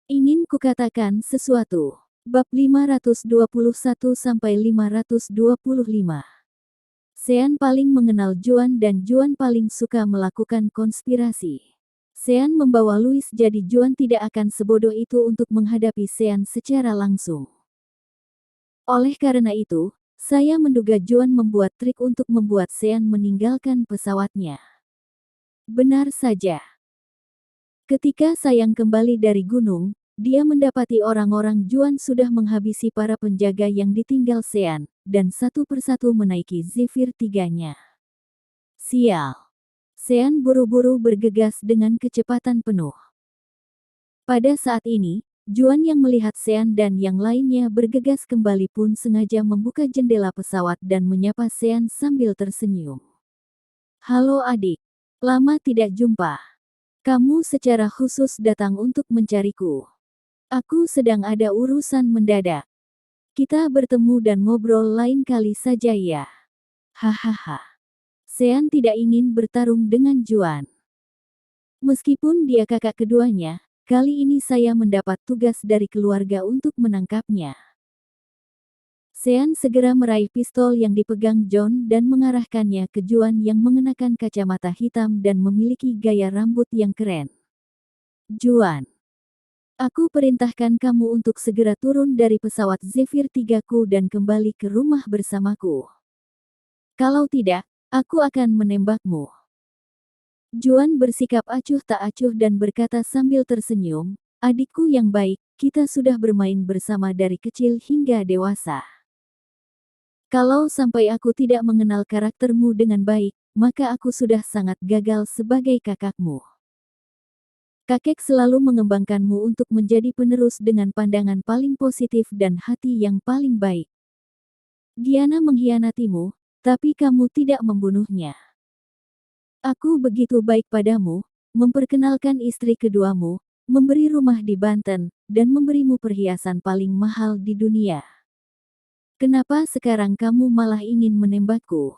Ingin kukatakan sesuatu. Bab 521-525. Sean paling mengenal Juan dan Juan paling suka melakukan konspirasi. Sean membawa Louis jadi Juan tidak akan sebodoh itu untuk menghadapi Sean secara langsung. Oleh karena itu, saya menduga Juan membuat trik untuk membuat Sean meninggalkan pesawatnya. Benar saja. Ketika Sayang kembali dari gunung, dia mendapati orang-orang Juan sudah menghabisi para penjaga yang ditinggal Sean, dan satu persatu menaiki Zephyr 3-nya. Sial. Sean buru-buru bergegas dengan kecepatan penuh. Pada saat ini, Juan yang melihat Sean dan yang lainnya bergegas kembali pun sengaja membuka jendela pesawat dan menyapa Sean sambil tersenyum. Halo adik. Lama tidak jumpa. Kamu secara khusus datang untuk mencariku. Aku sedang ada urusan mendadak. Kita bertemu dan ngobrol lain kali saja ya. Hahaha. Sean tidak ingin bertarung dengan Juan. Meskipun dia kakak keduanya, kali ini saya mendapat tugas dari keluarga untuk menangkapnya. Sean segera meraih pistol yang dipegang John dan mengarahkannya ke Juan yang mengenakan kacamata hitam dan memiliki gaya rambut yang keren. Juan. Aku perintahkan kamu untuk segera turun dari pesawat Zephyr 3-ku dan kembali ke rumah bersamaku. Kalau tidak, aku akan menembakmu. Juan bersikap acuh tak acuh dan berkata sambil tersenyum, adikku yang baik, kita sudah bermain bersama dari kecil hingga dewasa. Kalau sampai aku tidak mengenal karaktermu dengan baik, maka aku sudah sangat gagal sebagai kakakmu. Kakek selalu mengembangkanmu untuk menjadi penerus dengan pandangan paling positif dan hati yang paling baik. Diana mengkhianatimu, tapi kamu tidak membunuhnya. Aku begitu baik padamu, memperkenalkan istri keduamu, memberi rumah di Banten, dan memberimu perhiasan paling mahal di dunia. Kenapa sekarang kamu malah ingin menembakku?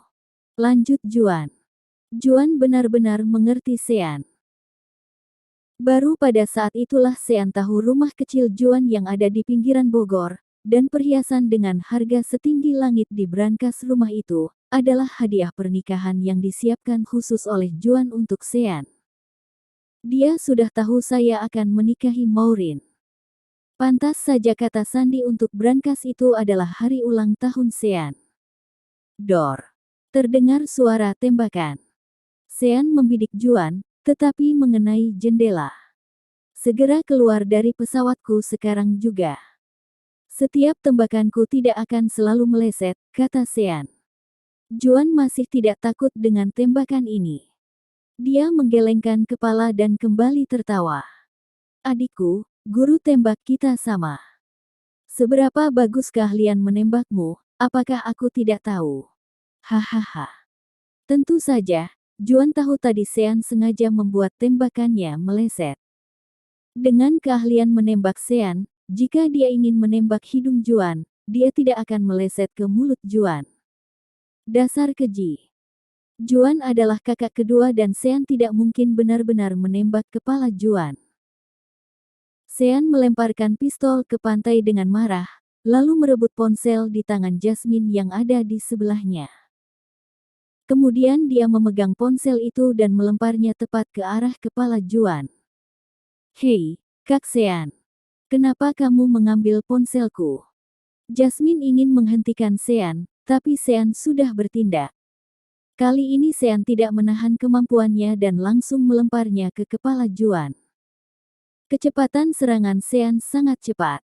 Lanjut Juan. Juan benar-benar mengerti Sean. Baru pada saat itulah Sean tahu rumah kecil Juan yang ada di pinggiran Bogor, dan perhiasan dengan harga setinggi langit di brankas rumah itu, adalah hadiah pernikahan yang disiapkan khusus oleh Juan untuk Sean. Dia sudah tahu saya akan menikahi Maureen. Pantas saja kata Sandi untuk brankas itu adalah hari ulang tahun Sean. Dor. Terdengar suara tembakan. Sean membidik Juan, tetapi mengenai jendela. Segera keluar dari pesawatku sekarang juga. Setiap tembakanku tidak akan selalu meleset, kata Sean. Juan masih tidak takut dengan tembakan ini. Dia menggelengkan kepala dan kembali tertawa. Adikku, guru tembak kita sama. Seberapa bagus keahlian menembakmu, apakah aku tidak tahu? Hahaha. Tentu saja, Juan tahu tadi Sean sengaja membuat tembakannya meleset. Dengan keahlian menembak Sean, jika dia ingin menembak hidung Juan, dia tidak akan meleset ke mulut Juan. Dasar keji. Juan adalah kakak kedua dan Sean tidak mungkin benar-benar menembak kepala Juan. Sean melemparkan pistol ke pantai dengan marah, lalu merebut ponsel di tangan Jasmine yang ada di sebelahnya. Kemudian dia memegang ponsel itu dan melemparnya tepat ke arah kepala Juan. Hei, Kak Sean. Kenapa kamu mengambil ponselku? Jasmine ingin menghentikan Sean, tapi Sean sudah bertindak. Kali ini Sean tidak menahan kemampuannya dan langsung melemparnya ke kepala Juan. Kecepatan serangan Sean sangat cepat.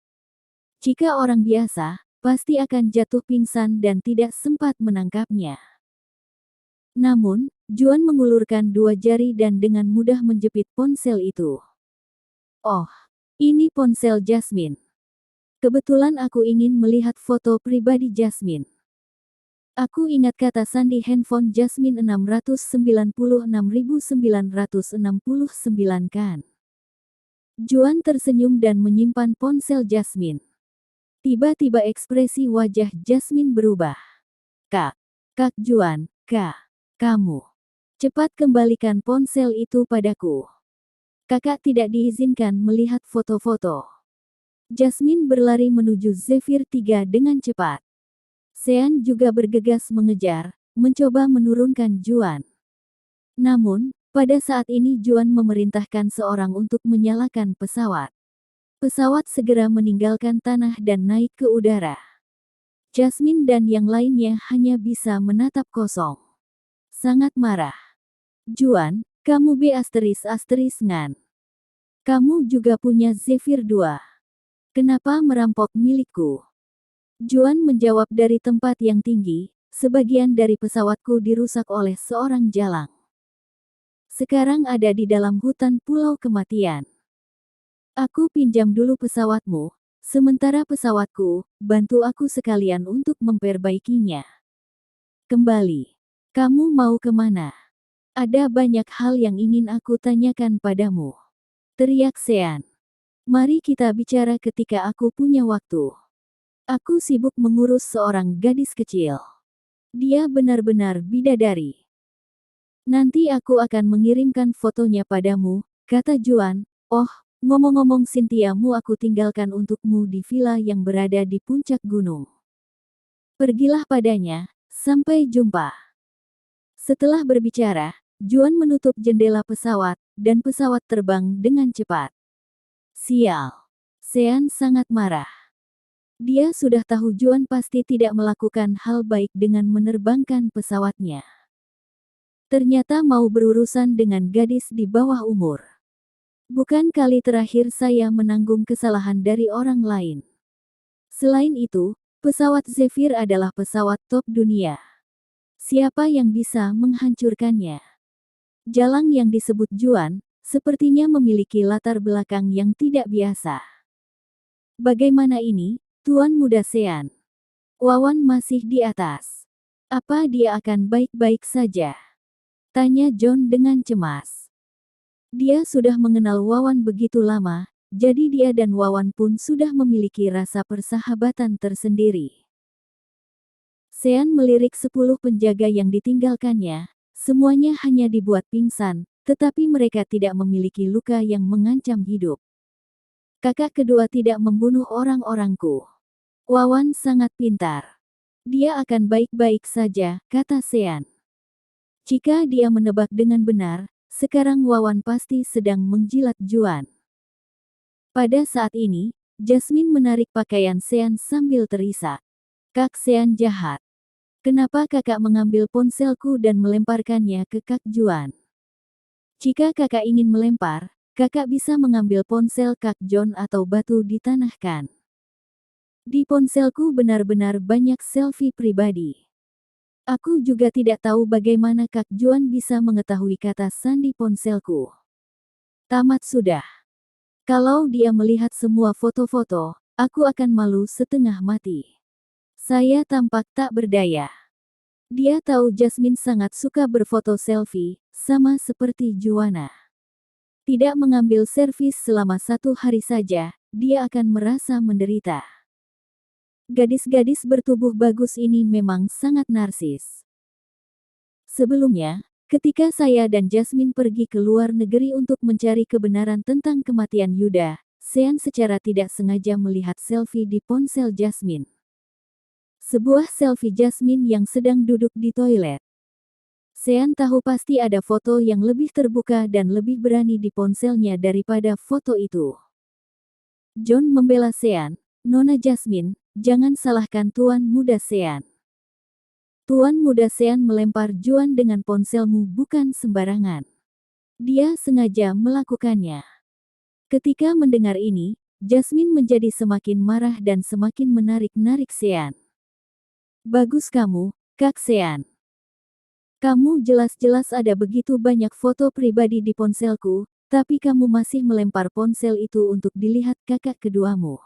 Jika orang biasa, pasti akan jatuh pingsan dan tidak sempat menangkapnya. Namun, Juan mengulurkan dua jari dan dengan mudah menjepit ponsel itu. Oh, ini ponsel Jasmine. Kebetulan aku ingin melihat foto pribadi Jasmine. Aku ingat kata Sandi handphone Jasmine 696.969 kan. Juan tersenyum dan menyimpan ponsel Jasmine. Tiba-tiba ekspresi wajah Jasmine berubah. Kak Juan, kamu. Cepat kembalikan ponsel itu padaku. Kakak tidak diizinkan melihat foto-foto. Jasmine berlari menuju Zephyr 3 dengan cepat. Sean juga bergegas mengejar, mencoba menurunkan Juan. Namun, pada saat ini Juan memerintahkan seorang untuk menyalakan pesawat. Pesawat segera meninggalkan tanah dan naik ke udara. Jasmine dan yang lainnya hanya bisa menatap kosong. Sangat marah. Juan, kamu ngan. Kamu juga punya Zephyr 2. Kenapa merampok milikku? Juan menjawab dari tempat yang tinggi, sebagian dari pesawatku dirusak oleh seorang jalang. Sekarang ada di dalam hutan Pulau Kematian. Aku pinjam dulu pesawatmu, sementara pesawatku, bantu aku sekalian untuk memperbaikinya. Kembali. Kamu mau kemana? Ada banyak hal yang ingin aku tanyakan padamu. Teriak Sean. Mari kita bicara ketika aku punya waktu. Aku sibuk mengurus seorang gadis kecil. Dia benar-benar bidadari. Nanti aku akan mengirimkan fotonya padamu, kata Juan. Oh, ngomong-ngomong Cynthia-mu aku tinggalkan untukmu di villa yang berada di puncak gunung. Pergilah padanya, sampai jumpa. Setelah berbicara, Juan menutup jendela pesawat, dan pesawat terbang dengan cepat. Sial. Sean sangat marah. Dia sudah tahu Juan pasti tidak melakukan hal baik dengan menerbangkan pesawatnya. Ternyata mau berurusan dengan gadis di bawah umur. Bukan kali terakhir saya menanggung kesalahan dari orang lain. Selain itu, pesawat Zephyr adalah pesawat top dunia. Siapa yang bisa menghancurkannya? Jalang yang disebut Juan, sepertinya memiliki latar belakang yang tidak biasa. Bagaimana ini, Tuan Muda Sean? Wawan masih di atas. Apa dia akan baik-baik saja? Tanya John dengan cemas. Dia sudah mengenal Wawan begitu lama, jadi dia dan Wawan pun sudah memiliki rasa persahabatan tersendiri. Sean melirik 10 penjaga yang ditinggalkannya, semuanya hanya dibuat pingsan, tetapi mereka tidak memiliki luka yang mengancam hidup. Kakak kedua tidak membunuh orang-orangku. Wawan sangat pintar. Dia akan baik-baik saja, kata Sean. Jika dia menebak dengan benar, sekarang Wawan pasti sedang menjilat Juan. Pada saat ini, Jasmine menarik pakaian Sean sambil terisak. Kak Sean jahat. Kenapa kakak mengambil ponselku dan melemparkannya ke Kak Juan? Jika kakak ingin melempar, kakak bisa mengambil ponsel Kak John atau batu ditanahkan. Di ponselku benar-benar banyak selfie pribadi. Aku juga tidak tahu bagaimana Kak Juan bisa mengetahui kata sandi ponselku. Tamat sudah. Kalau dia melihat semua foto-foto, aku akan malu setengah mati. Saya tampak tak berdaya. Dia tahu Jasmine sangat suka berfoto selfie, sama seperti Juana. Tidak mengambil servis selama 1 hari saja, dia akan merasa menderita. Gadis-gadis bertubuh bagus ini memang sangat narsis. Sebelumnya, ketika saya dan Jasmine pergi ke luar negeri untuk mencari kebenaran tentang kematian Yuda, Sean secara tidak sengaja melihat selfie di ponsel Jasmine. Sebuah selfie Jasmine yang sedang duduk di toilet. Sean tahu pasti ada foto yang lebih terbuka dan lebih berani di ponselnya daripada foto itu. John membela Sean, Nona Jasmine, jangan salahkan Tuan Muda Sean. Tuan Muda Sean melempar Juan dengan ponselmu bukan sembarangan. Dia sengaja melakukannya. Ketika mendengar ini, Jasmine menjadi semakin marah dan semakin menarik-narik Sean. Bagus kamu, Kak Sean. Kamu jelas-jelas ada begitu banyak foto pribadi di ponselku, tapi kamu masih melempar ponsel itu untuk dilihat kakak keduamu.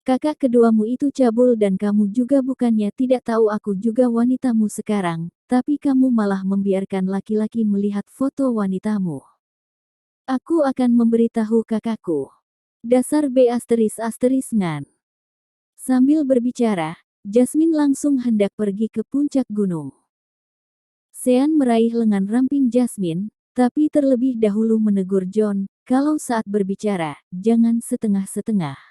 Kakak keduamu itu cabul dan kamu juga bukannya tidak tahu aku juga wanitamu sekarang, tapi kamu malah membiarkan laki-laki melihat foto wanitamu. Aku akan memberitahu kakakku. Dasar ngan. Sambil berbicara, Jasmine langsung hendak pergi ke puncak gunung. Sean meraih lengan ramping Jasmine, Tapi terlebih dahulu menegur John, kalau saat berbicara, jangan setengah-setengah.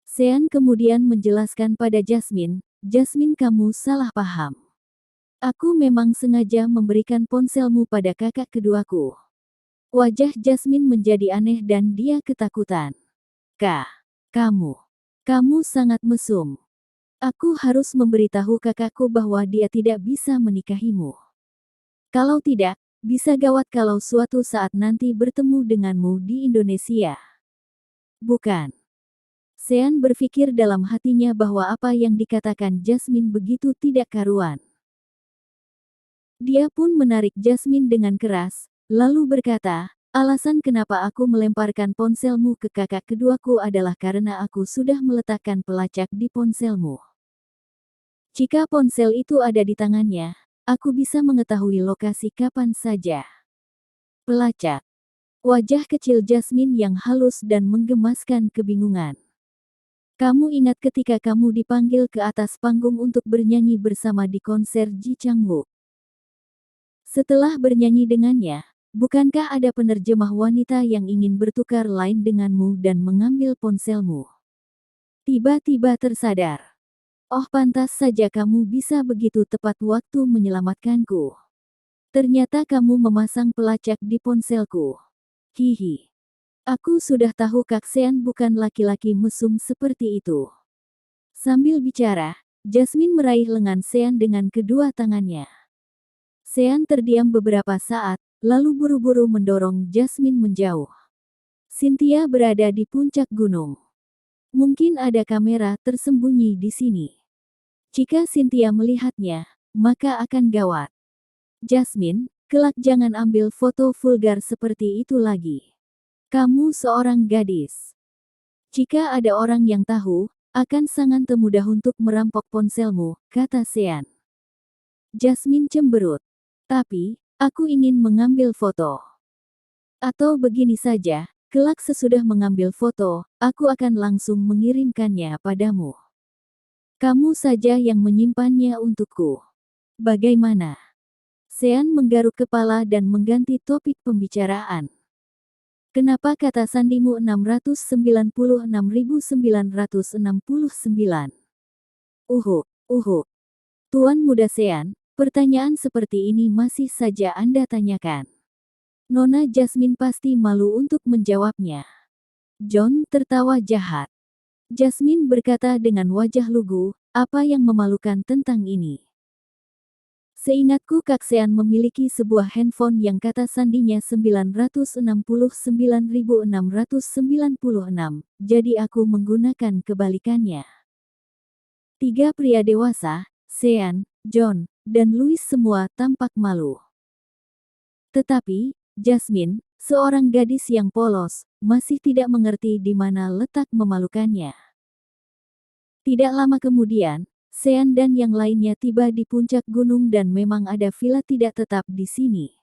Sean kemudian menjelaskan pada Jasmine, Jasmine kamu salah paham. Aku memang sengaja memberikan ponselmu pada kakak keduaku. Wajah Jasmine menjadi aneh dan dia ketakutan. Kamu sangat mesum. Aku harus memberitahu kakakku bahwa dia tidak bisa menikahimu. Kalau tidak, bisa gawat kalau suatu saat nanti bertemu denganmu di Indonesia. Bukan. Sean berpikir dalam hatinya bahwa apa yang dikatakan Jasmine begitu tidak karuan. Dia pun menarik Jasmine dengan keras, lalu berkata, alasan kenapa aku melemparkan ponselmu ke kakak keduaku adalah karena aku sudah meletakkan pelacak di ponselmu. Jika ponsel itu ada di tangannya, aku bisa mengetahui lokasi kapan saja. Pelacak. Wajah kecil Jasmine yang halus dan menggemaskan kebingungan. Kamu ingat ketika kamu dipanggil ke atas panggung untuk bernyanyi bersama di konser Ji Chang-wook? Setelah bernyanyi dengannya, bukankah ada penerjemah wanita yang ingin bertukar line denganmu dan mengambil ponselmu? Tiba-tiba tersadar. Oh pantas saja kamu bisa begitu tepat waktu menyelamatkanku. Ternyata kamu memasang pelacak di ponselku. Hihi. Aku sudah tahu Kak Sean bukan laki-laki mesum seperti itu. Sambil bicara, Jasmine meraih lengan Sean dengan kedua tangannya. Sean terdiam beberapa saat, lalu buru-buru mendorong Jasmine menjauh. Cynthia berada di puncak gunung. Mungkin ada kamera tersembunyi di sini. Jika Cynthia melihatnya, maka akan gawat. Jasmine, kelak jangan ambil foto vulgar seperti itu lagi. Kamu seorang gadis. Jika ada orang yang tahu, akan sangat mudah untuk merampok ponselmu, kata Sean. Jasmine cemberut. Tapi, aku ingin mengambil foto. Atau begini saja, kelak sesudah mengambil foto, aku akan langsung mengirimkannya padamu. Kamu saja yang menyimpannya untukku. Bagaimana? Sean menggaruk kepala dan mengganti topik pembicaraan. Kenapa kata sandimu 696.969? Tuan Muda Sean, pertanyaan seperti ini masih saja Anda tanyakan. Nona Jasmine pasti malu untuk menjawabnya. John tertawa jahat. Jasmine berkata dengan wajah lugu, apa yang memalukan tentang ini? Seingatku Kak Sean memiliki sebuah handphone yang kata sandinya 969.696, jadi aku menggunakan kebalikannya. Tiga pria dewasa, Sean, John, dan Louis semua tampak malu. Tetapi, Jasmine, seorang gadis yang polos, masih tidak mengerti di mana letak memalukannya. Tidak lama kemudian, Sean dan yang lainnya tiba di puncak gunung dan memang ada villa tidak tetap di sini.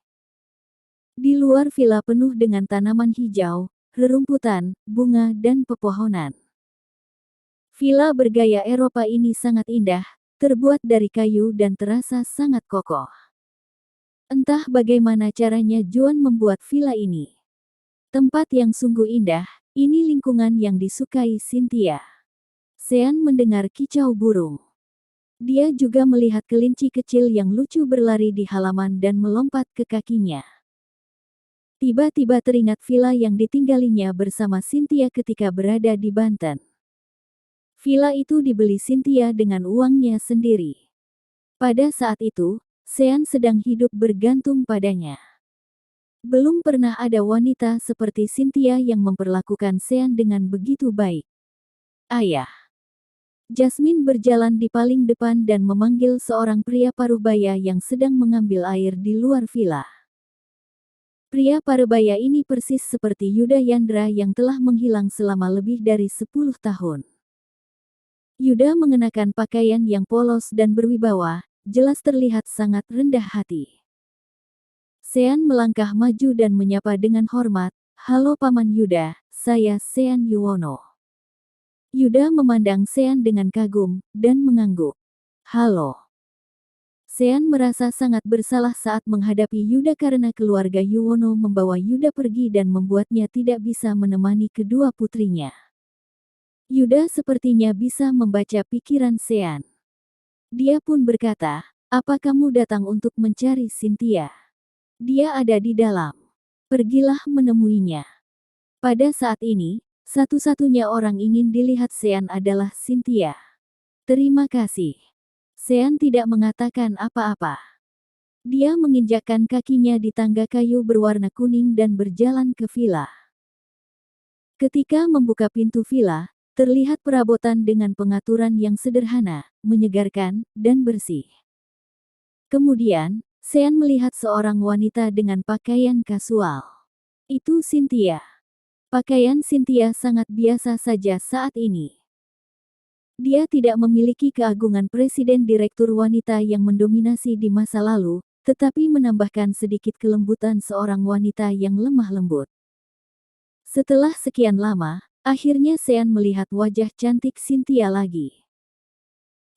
Di luar villa penuh dengan tanaman hijau, rerumputan, bunga dan pepohonan. Villa bergaya Eropa ini sangat indah, terbuat dari kayu dan terasa sangat kokoh. Entah bagaimana caranya Juan membuat villa ini. Tempat yang sungguh indah, ini lingkungan yang disukai Cynthia. Sean mendengar kicau burung. Dia juga melihat kelinci kecil yang lucu berlari di halaman dan melompat ke kakinya. Tiba-tiba teringat villa yang ditinggalinya bersama Cynthia ketika berada di Banten. Villa itu dibeli Cynthia dengan uangnya sendiri. Pada saat itu, Sean sedang hidup bergantung padanya. Belum pernah ada wanita seperti Cynthia yang memperlakukan Sean dengan begitu baik. Ayah. Jasmine berjalan di paling depan dan memanggil seorang pria parubaya yang sedang mengambil air di luar villa. Pria parubaya ini persis seperti Yuda Yandra yang telah menghilang selama lebih dari 10 tahun. Yuda mengenakan pakaian yang polos dan berwibawa, jelas terlihat sangat rendah hati. Sean melangkah maju dan menyapa dengan hormat, "Halo Paman Yuda, saya Sean Yuwono." Yuda memandang Sean dengan kagum, dan mengangguk. "Halo." Sean merasa sangat bersalah saat menghadapi Yuda karena keluarga Yuwono membawa Yuda pergi dan membuatnya tidak bisa menemani kedua putrinya. Yuda sepertinya bisa membaca pikiran Sean. Dia pun berkata, "Apa kamu datang untuk mencari Cynthia? Dia ada di dalam. Pergilah menemuinya." Pada saat ini, satu-satunya orang ingin dilihat Sean adalah Cynthia. "Terima kasih." Sean tidak mengatakan apa-apa. Dia menginjakkan kakinya di tangga kayu berwarna kuning dan berjalan ke villa. Ketika membuka pintu villa, terlihat perabotan dengan pengaturan yang sederhana, menyegarkan, dan bersih. Kemudian, Sean melihat seorang wanita dengan pakaian kasual. Itu Cynthia. Pakaian Cynthia sangat biasa saja saat ini. Dia tidak memiliki keagungan presiden direktur wanita yang mendominasi di masa lalu, tetapi menambahkan sedikit kelembutan seorang wanita yang lemah lembut. Setelah sekian lama, akhirnya Sean melihat wajah cantik Cynthia lagi.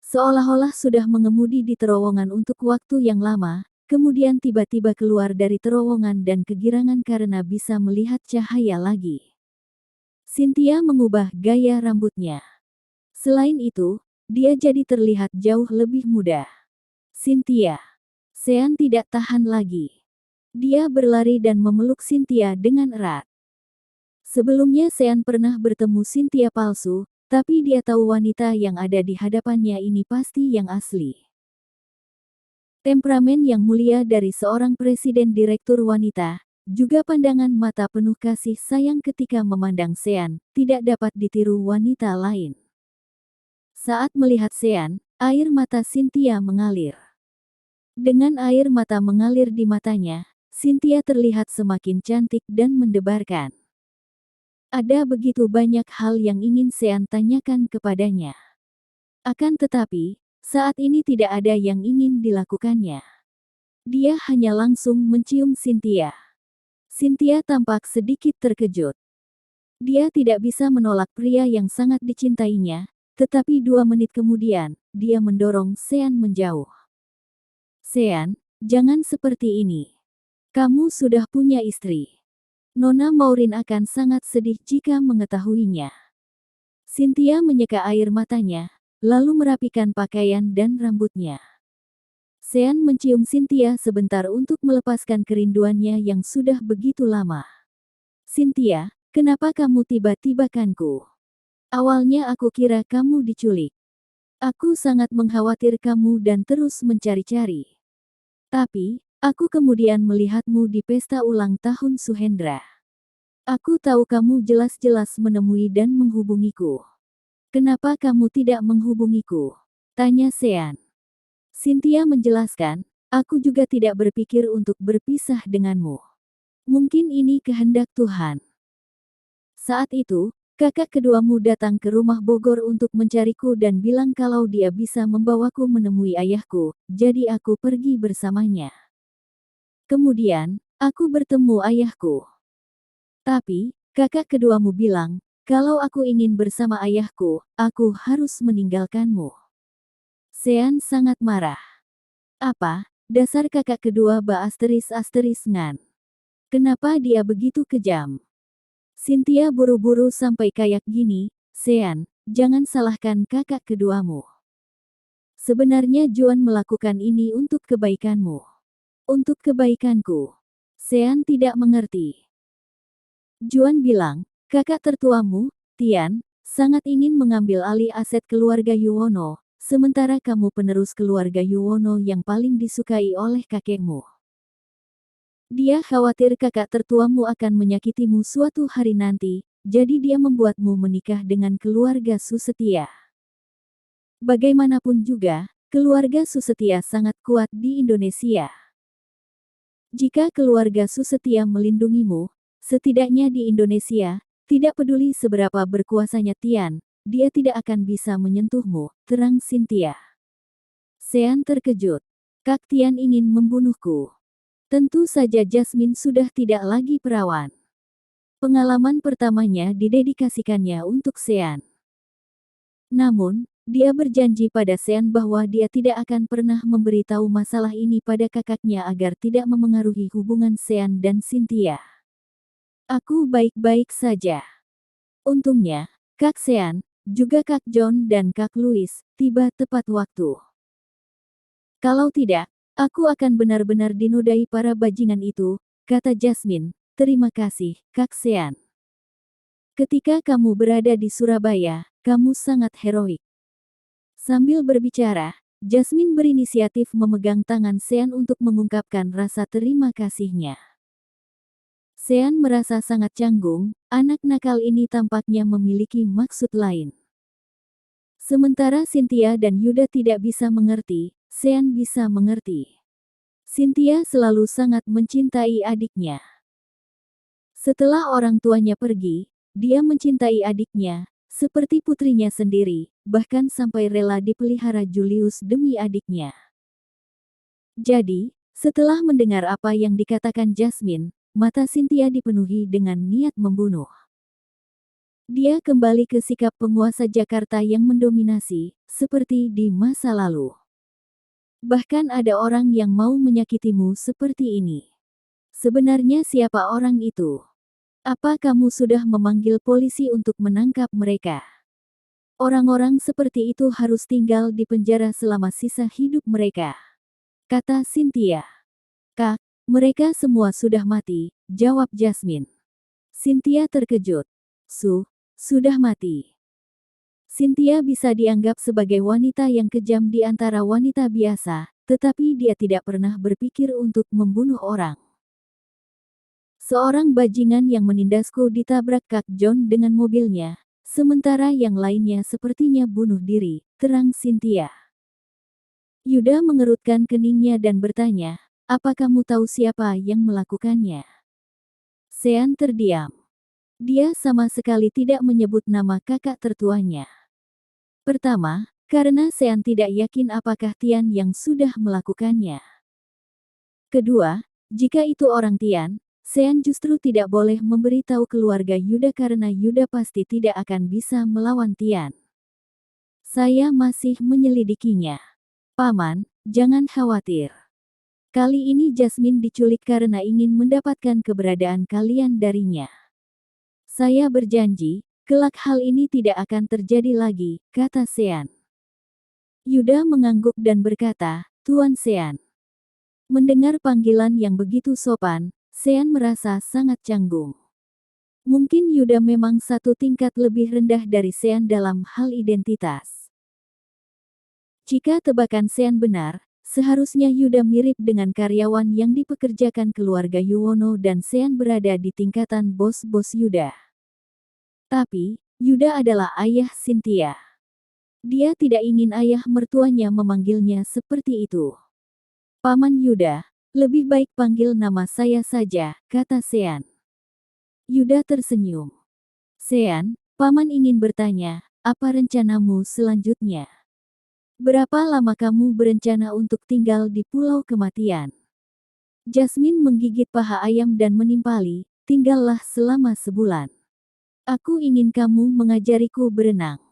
Seolah-olah sudah mengemudi di terowongan untuk waktu yang lama, kemudian tiba-tiba keluar dari terowongan dan kegirangan karena bisa melihat cahaya lagi. Cynthia mengubah gaya rambutnya. Selain itu, dia jadi terlihat jauh lebih muda. Cynthia. Sean tidak tahan lagi. Dia berlari dan memeluk Cynthia dengan erat. Sebelumnya Sean pernah bertemu Cynthia palsu, tapi dia tahu wanita yang ada di hadapannya ini pasti yang asli. Temperamen yang mulia dari seorang presiden direktur wanita, juga pandangan mata penuh kasih sayang ketika memandang Sean, tidak dapat ditiru wanita lain. Saat melihat Sean, air mata Cynthia mengalir. Dengan air mata mengalir di matanya, Cynthia terlihat semakin cantik dan mendebarkan. Ada begitu banyak hal yang ingin Sean tanyakan kepadanya. Akan tetapi, saat ini tidak ada yang ingin dilakukannya. Dia hanya langsung mencium Cynthia. Cynthia tampak sedikit terkejut. Dia tidak bisa menolak pria yang sangat dicintainya, tetapi 2 menit kemudian, dia mendorong Sean menjauh. "Sean, jangan seperti ini. Kamu sudah punya istri. Nona Maureen akan sangat sedih jika mengetahuinya." Cynthia menyeka air matanya, lalu merapikan pakaian dan rambutnya. Sean mencium Cynthia sebentar untuk melepaskan kerinduannya yang sudah begitu lama. "Cynthia, kenapa kamu tiba-tiba kanku? Awalnya aku kira kamu diculik. Aku sangat mengkhawatir kamu dan terus mencari-cari. Tapi, aku kemudian melihatmu di pesta ulang tahun Suhendra. Aku tahu kamu jelas-jelas menemui dan menghubungiku. Kenapa kamu tidak menghubungiku?" tanya Sean. Cynthia menjelaskan, "Aku juga tidak berpikir untuk berpisah denganmu. Mungkin ini kehendak Tuhan." Saat itu, kakak keduamu datang ke rumah Bogor untuk mencariku dan bilang kalau dia bisa membawaku menemui ayahku, jadi aku pergi bersamanya. Kemudian, aku bertemu ayahku. Tapi, kakak keduamu bilang, kalau aku ingin bersama ayahku, aku harus meninggalkanmu. Sean sangat marah. "Apa, dasar kakak kedua ngan. Kenapa dia begitu kejam?" Cynthia buru-buru sampai kayak gini, "Sean, jangan salahkan kakak keduamu. Sebenarnya Juan melakukan ini untuk kebaikanmu. Untuk kebaikanku." Sean tidak mengerti. Juan bilang, "Kakak tertuamu, Tian, sangat ingin mengambil alih aset keluarga Yuwono, sementara kamu penerus keluarga Yuwono yang paling disukai oleh kakekmu. Dia khawatir kakak tertuamu akan menyakitimu suatu hari nanti, jadi dia membuatmu menikah dengan keluarga Susetia. Bagaimanapun juga, keluarga Susetia sangat kuat di Indonesia. Jika keluarga Susetia melindungimu, setidaknya di Indonesia, tidak peduli seberapa berkuasanya Tian, dia tidak akan bisa menyentuhmu," terang Cynthia. Sean terkejut. "Kak Tian ingin membunuhku." Tentu saja Jasmine sudah tidak lagi perawan. Pengalaman pertamanya didedikasikannya untuk Sean. Namun, Dia berjanji pada Sean bahwa dia tidak akan pernah memberitahu masalah ini pada kakaknya agar tidak memengaruhi hubungan Sean dan Cynthia. Aku baik-baik saja. Untungnya, Kak Sean, juga Kak John dan Kak Louis, tiba tepat waktu. Kalau tidak, aku akan benar-benar dinodai para bajingan itu, kata Jasmine. Terima kasih, Kak Sean. Ketika kamu berada di Surabaya, kamu sangat heroik. Sambil berbicara, Jasmine berinisiatif memegang tangan Sean untuk mengungkapkan rasa terima kasihnya. Sean merasa sangat canggung, anak nakal ini tampaknya memiliki maksud lain. Sementara Cynthia dan Yuda tidak bisa mengerti, Sean bisa mengerti. Cynthia selalu sangat mencintai adiknya. Setelah orang tuanya pergi, dia mencintai adiknya, seperti putrinya sendiri, bahkan sampai rela dipelihara Julius demi adiknya. Jadi, setelah mendengar apa yang dikatakan Jasmine, mata Cynthia dipenuhi dengan niat membunuh. Dia kembali ke sikap penguasa Jakarta yang mendominasi, seperti di masa lalu. Bahkan ada orang yang mau menyakitimu seperti ini. Sebenarnya siapa orang itu? Apa kamu sudah memanggil polisi untuk menangkap mereka? Orang-orang seperti itu harus tinggal di penjara selama sisa hidup mereka, kata Cynthia. Kak, mereka semua sudah mati, jawab Jasmine. Cynthia terkejut. Sudah mati. Cynthia bisa dianggap sebagai wanita yang kejam di antara wanita biasa, tetapi dia tidak pernah berpikir untuk membunuh orang. Seorang bajingan yang menindasku ditabrak Kak John dengan mobilnya, sementara yang lainnya sepertinya bunuh diri, terang Cynthia. Yuda mengerutkan keningnya dan bertanya, apa kamu tahu siapa yang melakukannya? Sean terdiam. Dia sama sekali tidak menyebut nama kakak tertuanya. Pertama, karena Sean tidak yakin apakah Tian yang sudah melakukannya. Kedua, jika itu orang Tian, Sean justru tidak boleh memberitahu keluarga Yuda karena Yuda pasti tidak akan bisa melawan Tian. Saya masih menyelidikinya. Paman, jangan khawatir. Kali ini Jasmine diculik karena ingin mendapatkan keberadaan kalian darinya. Saya berjanji, kelak hal ini tidak akan terjadi lagi, kata Sean. Yuda mengangguk dan berkata, Tuan Sean. Mendengar panggilan yang begitu sopan, Sean merasa sangat canggung. Mungkin Yuda memang satu tingkat lebih rendah dari Sean dalam hal identitas. Jika tebakan Sean benar, seharusnya Yuda mirip dengan karyawan yang dipekerjakan keluarga Yuwono dan Sean berada di tingkatan bos-bos Yuda. Tapi, Yuda adalah ayah Cynthia. Dia tidak ingin ayah mertuanya memanggilnya seperti itu. Paman Yuda, lebih baik panggil nama saya saja, kata Sean. Yuda tersenyum. Sean, Paman ingin bertanya, apa rencanamu selanjutnya? Berapa lama kamu berencana untuk tinggal di Pulau Kematian? Jasmine menggigit paha ayam dan menimpali, tinggallah selama sebulan. Aku ingin kamu mengajariku berenang.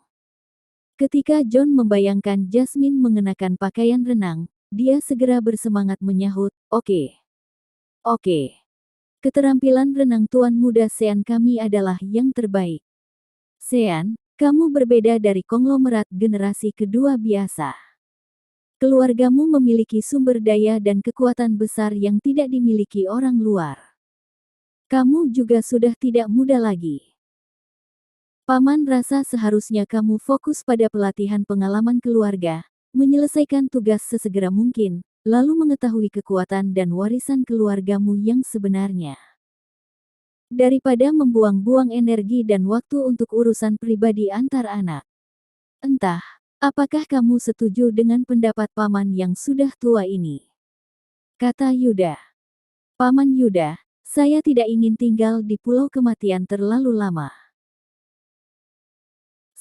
Ketika John membayangkan Jasmine mengenakan pakaian renang, dia segera bersemangat menyahut, Oke. Keterampilan renang tuan muda Sean kami adalah yang terbaik. Sean, kamu berbeda dari konglomerat generasi kedua biasa. Keluargamu memiliki sumber daya dan kekuatan besar yang tidak dimiliki orang luar. Kamu juga sudah tidak muda lagi. Paman rasa seharusnya kamu fokus pada pelatihan pengalaman keluarga, menyelesaikan tugas sesegera mungkin, lalu mengetahui kekuatan dan warisan keluargamu yang sebenarnya. Daripada membuang-buang energi dan waktu untuk urusan pribadi antar anak. Entah, apakah kamu setuju dengan pendapat paman yang sudah tua ini? Kata Yuda. Paman Yuda, saya tidak ingin tinggal di Pulau Kematian terlalu lama.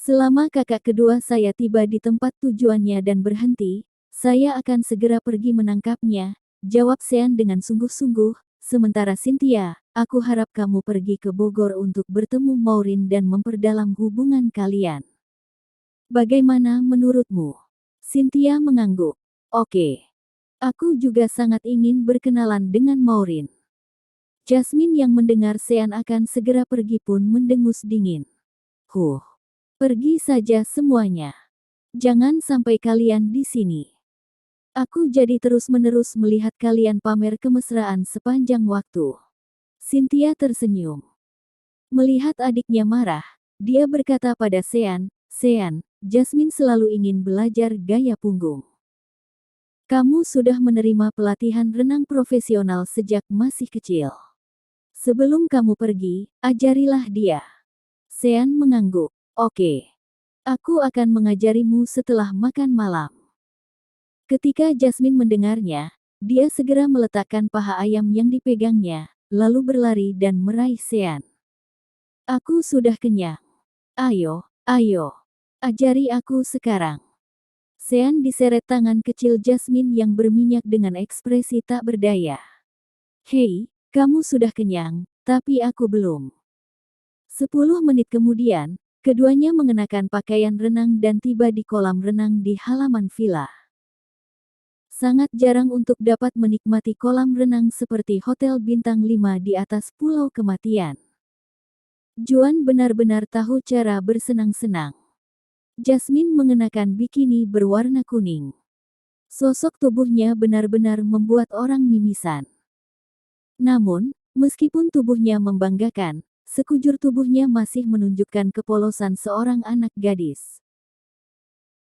Selama kakak kedua saya tiba di tempat tujuannya dan berhenti, saya akan segera pergi menangkapnya, jawab Sean dengan sungguh-sungguh, sementara Cynthia, aku harap kamu pergi ke Bogor untuk bertemu Maureen dan memperdalam hubungan kalian. Bagaimana menurutmu? Cynthia mengangguk. Oke. Aku juga sangat ingin berkenalan dengan Maureen. Jasmine yang mendengar Sean akan segera pergi pun mendengus dingin. Pergi saja semuanya. Jangan sampai kalian di sini. Aku jadi terus-menerus melihat kalian pamer kemesraan sepanjang waktu. Cynthia tersenyum. Melihat adiknya marah, dia berkata pada Sean, Sean, Jasmine selalu ingin belajar gaya punggung. Kamu sudah menerima pelatihan renang profesional sejak masih kecil. Sebelum kamu pergi, ajarilah dia. Sean mengangguk. Oke. Aku akan mengajarimu setelah makan malam. Ketika Jasmine mendengarnya, dia segera meletakkan paha ayam yang dipegangnya, lalu berlari dan meraih Sean. Aku sudah kenyang. Ayo, ayo. Ajari aku sekarang. Sean diseret tangan kecil Jasmine yang berminyak dengan ekspresi tak berdaya. Hei, kamu sudah kenyang, tapi aku belum. 10 menit kemudian, keduanya mengenakan pakaian renang dan tiba di kolam renang di halaman villa. Sangat jarang untuk dapat menikmati kolam renang seperti hotel bintang 5 di atas pulau kematian. Juan benar-benar tahu cara bersenang-senang. Jasmine mengenakan bikini berwarna kuning. Sosok tubuhnya benar-benar membuat orang mimisan. Namun, meskipun tubuhnya membanggakan, sekujur tubuhnya masih menunjukkan kepolosan seorang anak gadis.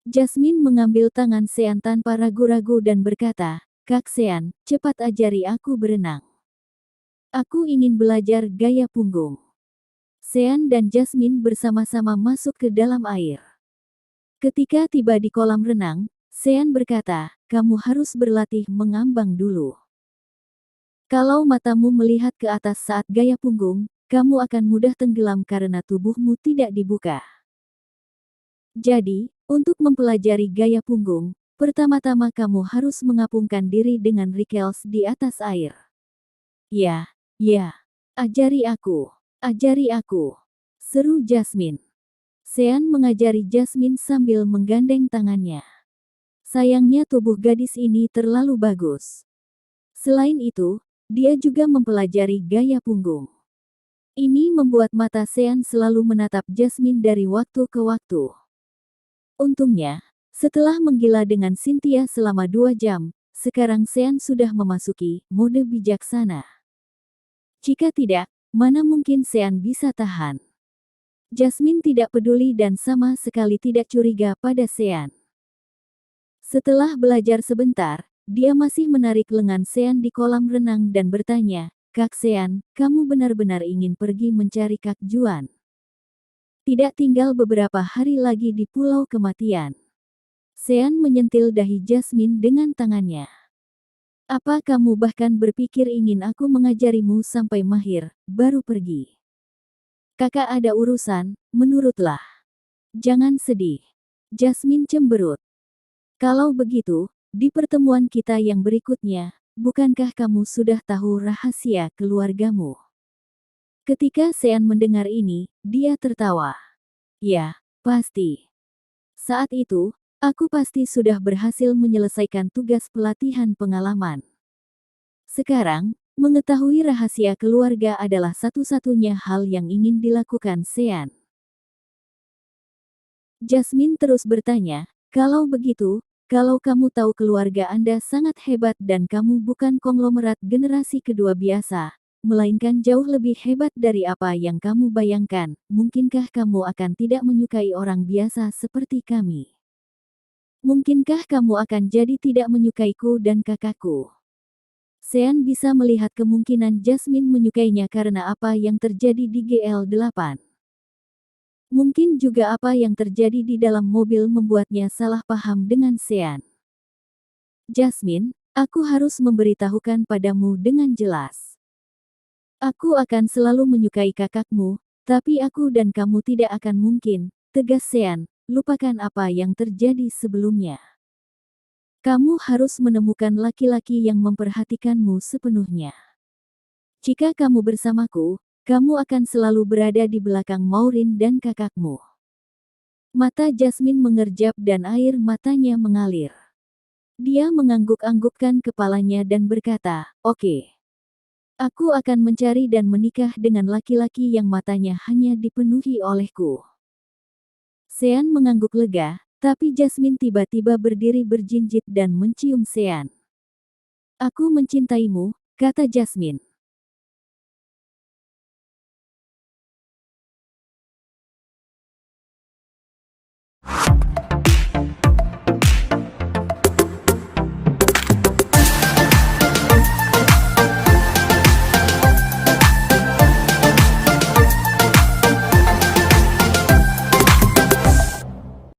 Jasmine mengambil tangan Sean tanpa ragu-ragu dan berkata, Kak Sean, cepat ajari aku berenang. Aku ingin belajar gaya punggung. Sean dan Jasmine bersama-sama masuk ke dalam air. Ketika tiba di kolam renang, Sean berkata, kamu harus berlatih mengambang dulu. Kalau matamu melihat ke atas saat gaya punggung, kamu akan mudah tenggelam karena tubuhmu tidak dibuka. Jadi, untuk mempelajari gaya punggung, pertama-tama kamu harus mengapungkan diri dengan wrinkles di atas air. Ya, ajari aku, seru Jasmine. Sean mengajari Jasmine sambil menggandeng tangannya. Sayangnya tubuh gadis ini terlalu bagus. Selain itu, dia juga mempelajari gaya punggung. Ini membuat mata Sean selalu menatap Jasmine dari waktu ke waktu. Untungnya, setelah menggila dengan Cynthia selama 2 jam, sekarang Sean sudah memasuki mode bijaksana. Jika tidak, mana mungkin Sean bisa tahan? Jasmine tidak peduli dan sama sekali tidak curiga pada Sean. Setelah belajar sebentar, dia masih menarik lengan Sean di kolam renang dan bertanya, Kak Sean, kamu benar-benar ingin pergi mencari Kak Juan? Tidak tinggal beberapa hari lagi di pulau kematian. Sean menyentil dahi Jasmine dengan tangannya. Apa kamu bahkan berpikir ingin aku mengajarimu sampai mahir, baru pergi? Kakak ada urusan, menurutlah. Jangan sedih. Jasmine cemberut. Kalau begitu, di pertemuan kita yang berikutnya, bukankah kamu sudah tahu rahasia keluargamu? Ketika Sean mendengar ini, dia tertawa. Ya, pasti. Saat itu, aku pasti sudah berhasil menyelesaikan tugas pelatihan pengalaman. Sekarang, mengetahui rahasia keluarga adalah satu-satunya hal yang ingin dilakukan Sean. Jasmine terus bertanya, kalau begitu, kalau kamu tahu keluarga Anda sangat hebat dan kamu bukan konglomerat generasi kedua biasa, melainkan jauh lebih hebat dari apa yang kamu bayangkan, mungkinkah kamu akan tidak menyukai orang biasa seperti kami? Mungkinkah kamu akan jadi tidak menyukaiku dan kakakku? Sean bisa melihat kemungkinan Jasmine menyukainya karena apa yang terjadi di GL8. Mungkin juga apa yang terjadi di dalam mobil membuatnya salah paham dengan Sean. Jasmine, aku harus memberitahukan padamu dengan jelas. Aku akan selalu menyukai kakakmu, tapi aku dan kamu tidak akan mungkin, tegas Sean, lupakan apa yang terjadi sebelumnya. Kamu harus menemukan laki-laki yang memperhatikanmu sepenuhnya. Jika kamu bersamaku, kamu akan selalu berada di belakang Maureen dan kakakmu. Mata Jasmine mengerjap dan air matanya mengalir. Dia mengangguk-anggukkan kepalanya dan berkata, "Oke. Aku akan mencari dan menikah dengan laki-laki yang matanya hanya dipenuhi olehku." Sean mengangguk lega, tapi Jasmine tiba-tiba berdiri berjinjit dan mencium Sean. "Aku mencintaimu," kata Jasmine.